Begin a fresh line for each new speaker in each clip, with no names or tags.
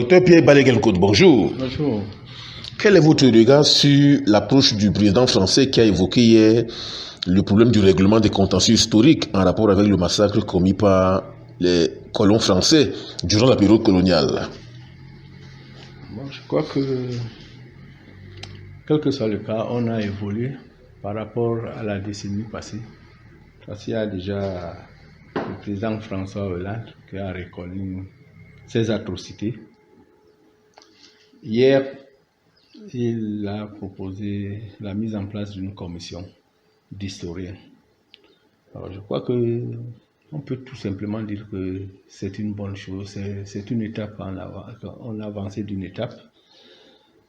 Docteur Pierre Balaguer-Côte, bonjour.
Bonjour.
Quel est votre regard sur l'approche du président français qui a évoqué hier le problème du règlement des contentieux historiques en rapport avec le massacre commis par les colons français durant la période coloniale?
Bon, je crois que, quel que soit le cas, on a évolué par rapport à la décennie passée. Parce qu'il y a déjà le président François Hollande qui a reconnu ces atrocités. Hier, il a proposé la mise en place d'une commission d'historiens. Alors, je crois que on peut tout simplement dire que c'est une bonne chose, c'est une étape en avant, on a avancé d'une étape,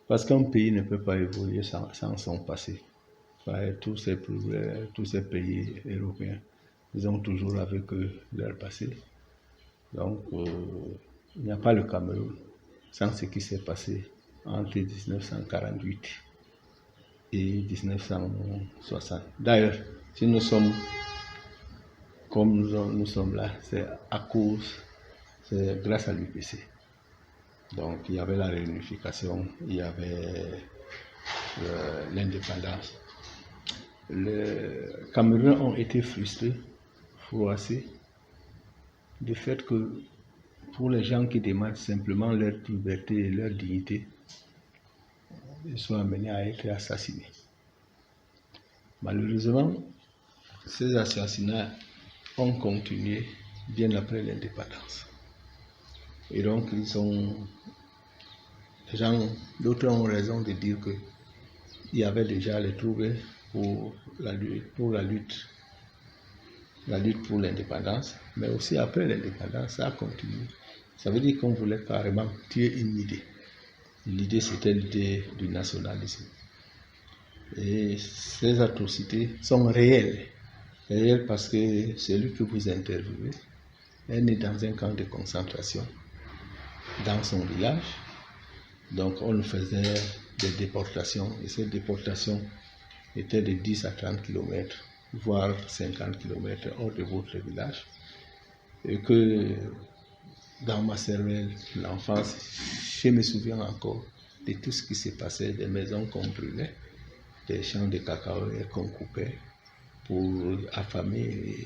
parce qu'un pays ne peut pas évoluer sans son passé. Tous ces pays européens, ils ont toujours avec eux leur passé. Donc, il n'y a pas le Cameroun sans ce qui s'est passé entre 1948 et 1960. D'ailleurs, si nous sommes comme nous sommes là, c'est grâce à l'UPC. Donc, il y avait la réunification, il y avait l'indépendance. Les Camerounais ont été frustrés, froissés, du fait que pour les gens qui demandent simplement leur liberté et leur dignité, ils sont amenés à être assassinés. Malheureusement, ces assassinats ont continué bien après l'indépendance. Et donc, d'autres ont raison de dire qu'il y avait déjà les troubles pour la lutte pour l'indépendance, mais aussi après l'indépendance, ça a continué. Ça veut dire qu'on voulait carrément tuer une idée. L'idée, c'était l'idée du nationalisme. Et ces atrocités sont réelles. Réelles parce que celui que vous interviewez est né dans un camp de concentration, dans son village. Donc, on faisait des déportations, et ces déportations étaient de 10 à 30 km, voire 50 km hors de votre village. Et que dans ma cervelle, l'enfance, je me souviens encore de tout ce qui s'est passé, des maisons qu'on brûlait, des champs de cacao qu'on coupait pour affamer,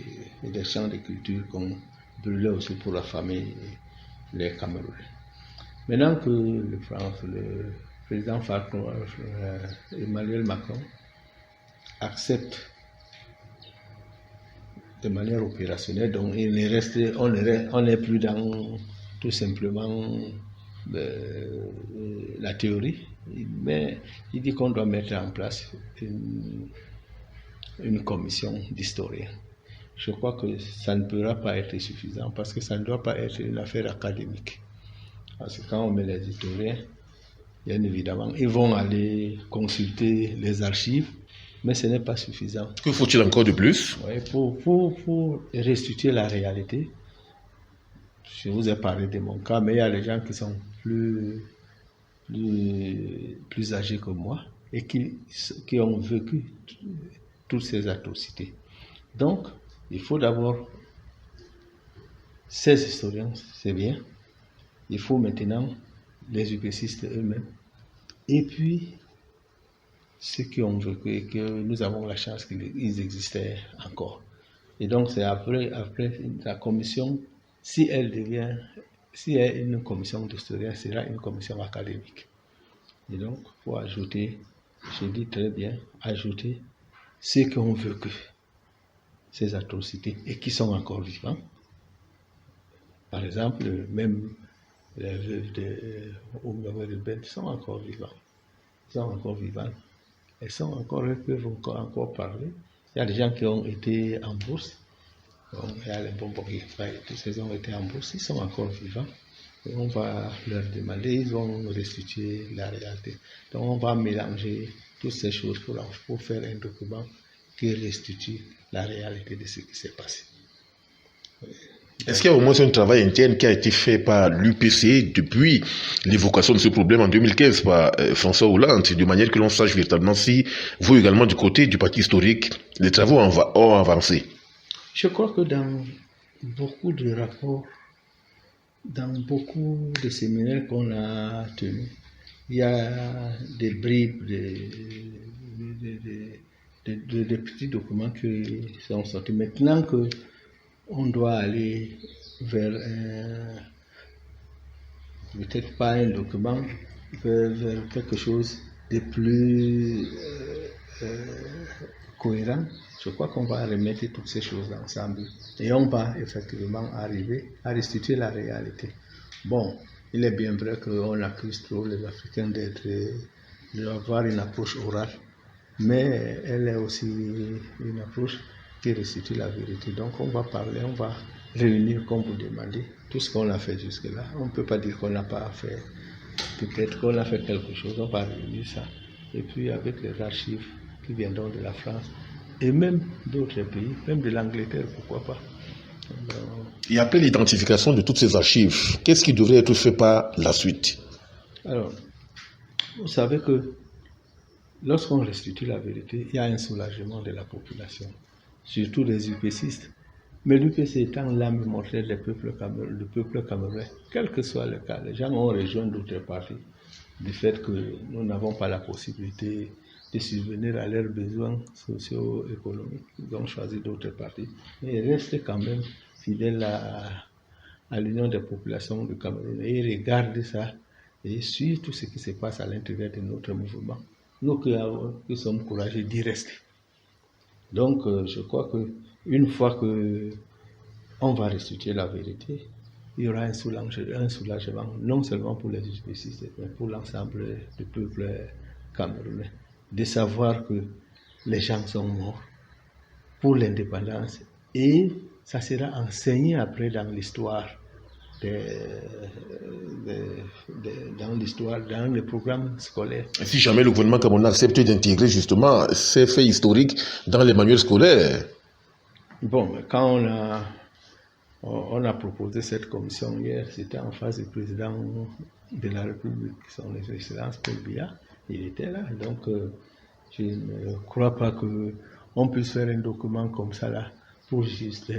et des champs de culture qu'on brûlait aussi pour affamer les Camerounais. Maintenant que le président Emmanuel Macron accepte de manière opérationnelle, donc on n'est plus dans tout simplement la théorie, mais il dit qu'on doit mettre en place une commission d'historiens. Je crois que ça ne pourra pas être suffisant parce que ça ne doit pas être une affaire académique. Parce que quand on met les historiens, bien évidemment, ils vont aller consulter les archives, mais ce n'est pas suffisant.
Que faut-il encore de plus?
Oui, pour restituer la réalité. Je vous ai parlé de mon cas, mais il y a des gens qui sont plus âgés que moi et qui ont vécu toutes ces atrocités. Donc, il faut d'abord ces historiens, c'est bien. Il faut maintenant les UPCistes eux-mêmes. Et puis, ceux qui ont vécu et que nous avons la chance qu'ils existaient encore. Et donc, c'est après la commission, si elle est une commission d'historiens, sera une commission académique. Et donc, il faut ajouter, je dis très bien, ajouter ceux qui ont vécu ces atrocités et qui sont encore vivants. Par exemple, même les veuves de Ben sont encore vivants. Ils sont encore vivants. Elles peuvent encore parler. Il y a des gens qui ont été en bourse. Donc, il y a les bonbons tous ces ont été en bourse, ils sont encore vivants. Et on va leur demander, ils vont restituer la réalité. Donc, on va mélanger toutes ces choses pour faire un document qui restitue la réalité de ce qui s'est passé.
Est-ce qu'il y a au moins un travail interne qui a été fait par l'UPC depuis l'évocation de ce problème en 2015 par François Hollande, de manière que l'on sache véritablement si vous également du côté du parti historique, les travaux ont avancé?
Je crois que dans beaucoup de rapports dans beaucoup de séminaires qu'on a tenus, il y a des bribes, des petits documents qui sont sortis. Maintenant qu'on doit aller vers peut-être pas un document, vers quelque chose de plus cohérent, je crois qu'on va remettre toutes ces choses ensemble et on va effectivement arriver à restituer la réalité. Bon, il est bien vrai qu'on accuse trop les Africains d'avoir une approche orale, mais elle est aussi une approche qui restitue la vérité. Donc on va parler, on va réunir comme vous demandez tout ce qu'on a fait jusque-là. On ne peut pas dire qu'on n'a pas fait, peut-être qu'on a fait quelque chose, on va réunir ça. Et puis avec les archives qui viendront de la France et même d'autres pays, même de l'Angleterre, pourquoi pas.
Et après l'identification de toutes ces archives, qu'est-ce qui devrait être fait par la suite?
Alors, vous savez que lorsqu'on restitue la vérité, il y a un soulagement de la population, surtout des UPCistes. Mais l'UPC étant l'âme immortelle du peuple camerounais, quel que soit le cas, les gens ont rejoint d'autres partis du fait que nous n'avons pas la possibilité de subvenir à leurs besoins socio-économiques. Ils ont choisi d'autres partis. Mais ils restent quand même fidèles à l'union des populations du Cameroun. Et ils regardent ça et suivent tout ce qui se passe à l'intérieur de notre mouvement. Nous qui sommes courageux d'y rester. Donc, je crois qu'une fois qu'on va restituer la vérité, il y aura un soulagement, non seulement pour les UPCistes, mais pour l'ensemble du peuple camerounais, de savoir que les gens sont morts pour l'indépendance et ça sera enseigné après dans l'histoire, dans les programmes scolaires.
Si jamais le gouvernement camerounais accepte d'intégrer justement ces faits historiques dans les manuels scolaires.
Bon, quand on a proposé cette commission hier, c'était en face du président de la République, son Excellence Paul Biya, il était là. Donc, je ne crois pas qu'on puisse faire un document comme ça là pour juste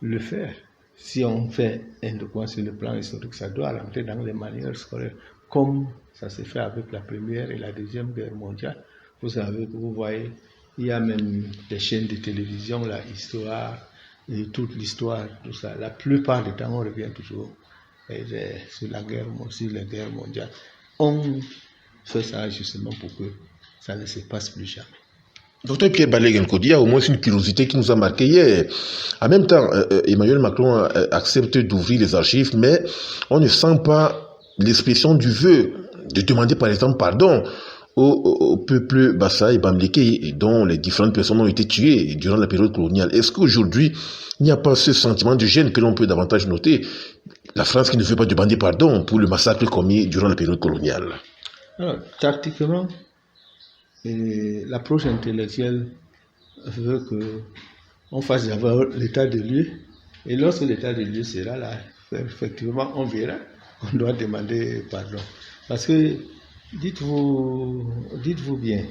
le faire. Si on fait un document sur le plan historique, ça doit rentrer dans les manuels scolaires, comme ça s'est fait avec la Première et la Deuxième Guerre mondiale. Vous savez, vous voyez, il y a même des chaînes de télévision, la histoire, et toute l'histoire, tout ça. La plupart du temps, on revient toujours sur les guerres mondiales. On fait ça justement pour que ça ne se passe plus jamais.
Docteur Pierre Balé-Genkodi, il y a au moins une curiosité qui nous a marqué hier. En même temps, Emmanuel Macron accepte d'ouvrir les archives, mais on ne sent pas l'expression du vœu de demander par exemple pardon au peuple Bassa et Bamileke dont les différentes personnes ont été tuées durant la période coloniale. Est-ce qu'aujourd'hui, il n'y a pas ce sentiment de gêne que l'on peut davantage noter? La France qui ne veut pas demander pardon pour le massacre commis durant la période coloniale.
Alors, tactiquement, l'approche intellectuelle veut qu'on fasse d'abord l'état de lieu. Et lorsque l'état de lieu sera là, effectivement, on verra qu'on doit demander pardon. Parce que, dites-vous bien,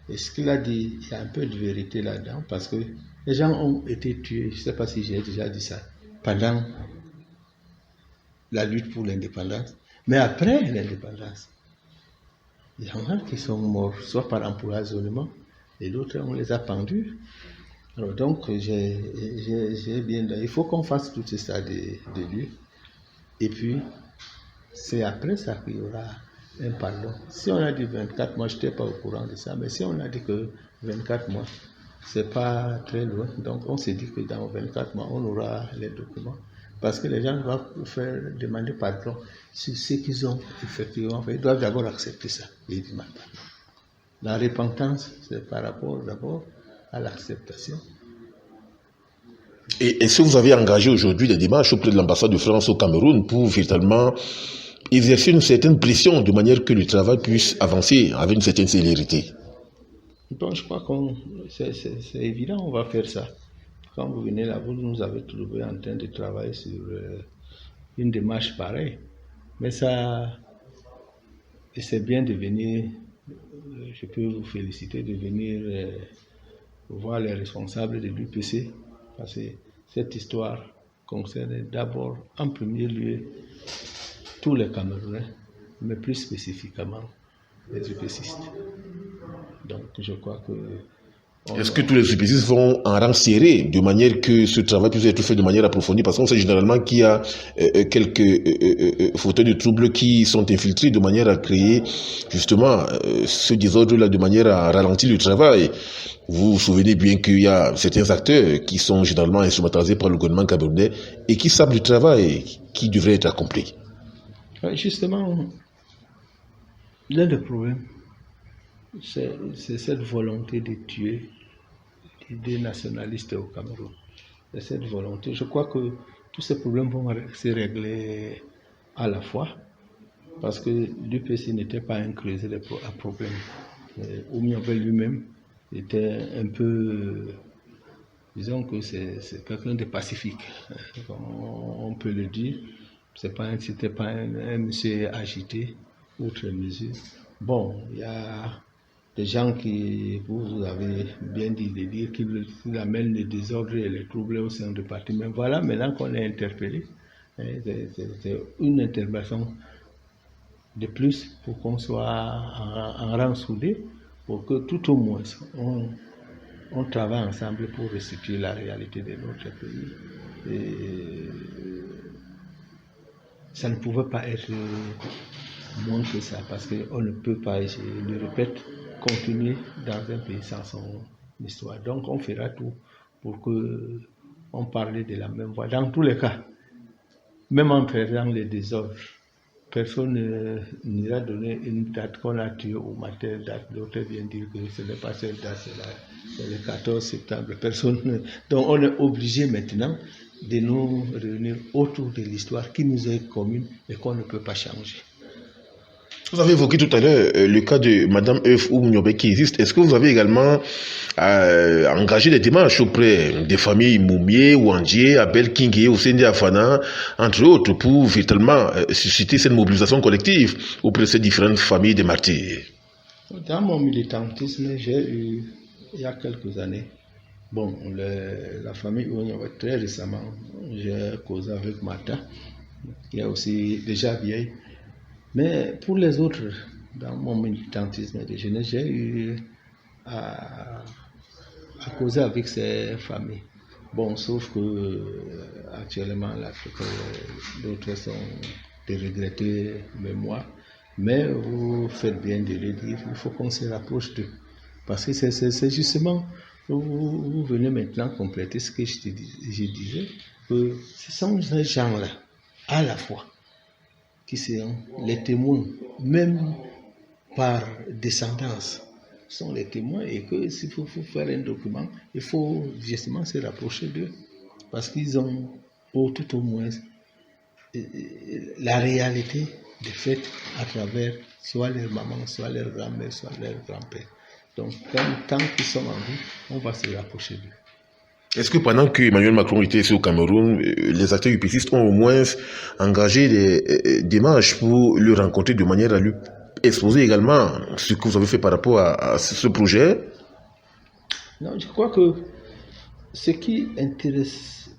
et ce qu'il a dit, il y a un peu de vérité là-dedans, parce que les gens ont été tués, je ne sais pas si j'ai déjà dit ça, pendant la lutte pour l'indépendance, mais après l'indépendance. Il y en a qui sont morts, soit par empoisonnement, et d'autres, on les a pendus. Alors donc, j'ai bien dit, il faut qu'on fasse tout ça de lieu. Et puis, c'est après ça qu'il y aura un pardon. Si on a dit 24 mois, je n'étais pas au courant de ça, mais si on a dit que 24 mois, c'est pas très loin. Donc, on s'est dit que dans 24 mois, on aura les documents. Parce que les gens doivent demander pardon sur ce qu'ils ont effectivement fait. Ils doivent d'abord accepter ça. Et demander pardon. La repentance, c'est par rapport d'abord à l'acceptation.
Et est-ce que vous avez engagé aujourd'hui des démarches auprès de l'ambassade de France au Cameroun pour véritablement exercer une certaine pression de manière que le travail puisse avancer avec une certaine célérité?
Donc, je crois que c'est évident, on va faire ça. Quand vous venez là, vous nous avez trouvé en train de travailler sur une démarche pareille. Mais ça, c'est bien de venir, je peux vous féliciter de venir voir les responsables de l'UPC, parce que cette histoire concerne d'abord, en premier lieu, tous les Camerounais, mais plus spécifiquement les UPCistes. Donc je crois que...
Est-ce que tous les UPCistes vont en rang serré, de manière que ce travail puisse être fait de manière approfondie? Parce qu'on sait généralement qu'il y a quelques fauteurs de troubles qui sont infiltrés de manière à créer justement ce désordre-là, de manière à ralentir le travail. Vous vous souvenez bien qu'il y a certains acteurs qui sont généralement instrumentalisés par le gouvernement camerounais et qui savent du travail qui devrait être accompli.
Justement, l'un des problèmes, c'est cette volonté de tuer l'idée nationaliste au Cameroun. C'est cette volonté. Je crois que tous ces problèmes vont se régler à la fois, parce que l'UPC n'était pas un creuset à problème. Oumyobé lui-même était un peu, disons que c'est quelqu'un de pacifique, on peut le dire. C'était pas un monsieur agité, outre mesure. Bon, il y a des gens qui, vous avez bien dit de dire qu'ils amènent les désordres et les troubles au sein du parti. Mais voilà, maintenant qu'on est interpellé, c'est une intervention de plus pour qu'on soit en rang soudé, pour que tout au moins on travaille ensemble pour restituer la réalité de notre pays. Et ça ne pouvait pas être moins que ça, parce qu'on ne peut pas, je le répète, continuer dans un pays sans son histoire. Donc on fera tout pour qu'on parle de la même voix. Dans tous les cas, même en traitant les désordres, personne n'ira donner une date qu'on a tuée ou telle date. L'autre vient dire que ce n'est pas cette date, c'est le 14 septembre. Donc on est obligé maintenant de nous réunir autour de l'histoire qui nous est commune et qu'on ne peut pas changer.
Vous avez évoqué tout à l'heure le cas de Madame Euf Oumyobé qui existe. Est-ce que vous avez également engagé des démarches auprès des familles Moumié, Ouandjé, Abel Kingé, Oussendi Afana, entre autres, pour véritablement susciter cette mobilisation collective auprès de ces différentes familles de martyrs?
Dans mon militantisme, j'ai eu, il y a quelques années, la famille Oumyobé, très récemment, j'ai causé avec Martha, qui est aussi déjà vieille. Mais pour les autres, dans mon militantisme de jeunesse, j'ai eu à causer avec ces familles. Bon, sauf que actuellement, d'autres sont de regretter mémoire. Mais vous faites bien de le dire, il faut qu'on se rapproche d'eux. Parce que c'est justement, vous venez maintenant compléter ce que je disais, que ce sont ces gens-là, à la fois, qui sont les témoins, même par descendance, sont les témoins, et que s'il faut faire un document, il faut justement se rapprocher d'eux, parce qu'ils ont tout au moins la réalité des faits à travers soit leur maman, soit leur grand-mère, soit leur grand-père. Donc, tant qu'ils sont en vie, on va se rapprocher d'eux.
Est-ce que pendant que Emmanuel Macron était ici au Cameroun, les acteurs UPCistes ont au moins engagé des démarches pour le rencontrer de manière à lui exposer également ce que vous avez fait par rapport à ce projet?
Non, je crois que ce qui intéresse,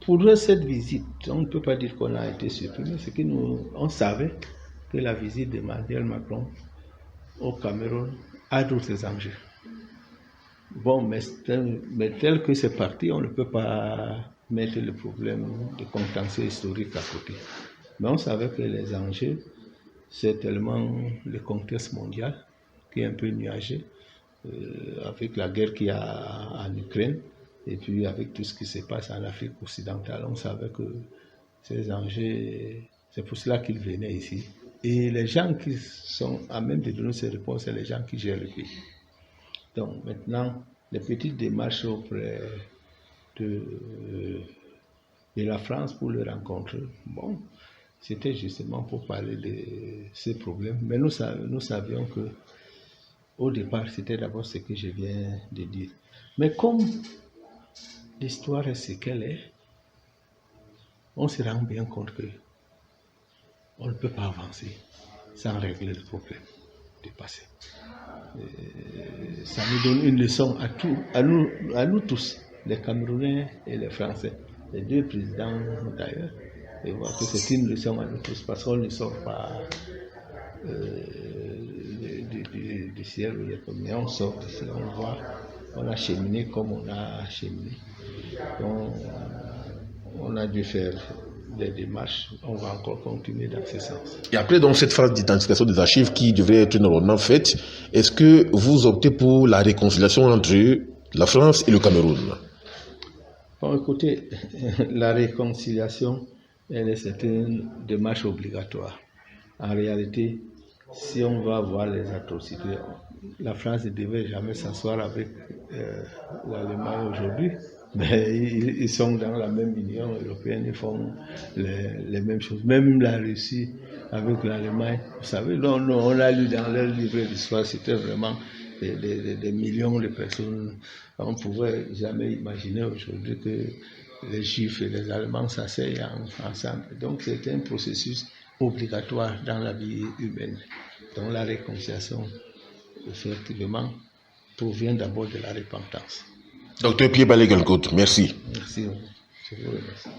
pour cette visite, on ne peut pas dire qu'on a été surpris, mais c'est que on savait que la visite d'Emmanuel Macron au Cameroun a d'autres enjeux. Bon, mais tel que c'est parti, on ne peut pas mettre le problème de contentieux historique à côté. Mais on savait que les enjeux, c'est tellement le contexte mondial qui est un peu nuagé, avec la guerre qu'il y a en Ukraine, et puis avec tout ce qui se passe en Afrique occidentale. On savait que ces enjeux, c'est pour cela qu'ils venaient ici. Et les gens qui sont à même de donner ces réponses, c'est les gens qui gèrent le pays. Donc maintenant, les petites démarches auprès de la France pour le rencontrer, bon, c'était justement pour parler de ces problèmes. Mais nous savions que au départ, c'était d'abord ce que je viens de dire. Mais comme l'histoire est ce qu'elle est, on se rend bien compte que on ne peut pas avancer sans régler le problème du passé. Ça nous donne une leçon à nous tous, les Camerounais et les Français, les deux présidents d'ailleurs, et voir que c'est une leçon à nous tous, parce qu'on ne sort pas du ciel, mais on sort d'ici, on voit, on a cheminé comme on a cheminé. Donc, on a dû faire des démarches, on va encore continuer dans ce sens.
Et après, dans cette phase d'identification des archives qui devrait être normalement faite, est-ce que vous optez pour la réconciliation entre la France et le Cameroun?
Bon, écoutez, la réconciliation, c'est une démarche obligatoire. En réalité, si on va voir les atrocités, la France ne devait jamais s'asseoir avec l'Allemagne aujourd'hui, mais ils sont dans la même Union européenne, ils font les mêmes choses. Même la Russie avec l'Allemagne, vous savez, on a lu dans leur livre d'histoire, c'était vraiment des millions de personnes. On ne pouvait jamais imaginer aujourd'hui que les Juifs et les Allemands s'asseyent ensemble. Donc c'est un processus obligatoire dans la vie humaine. Donc la réconciliation, effectivement, provient d'abord de la repentance.
Docteur Pierre Balé Galcote, merci.
Merci, je vous remercie.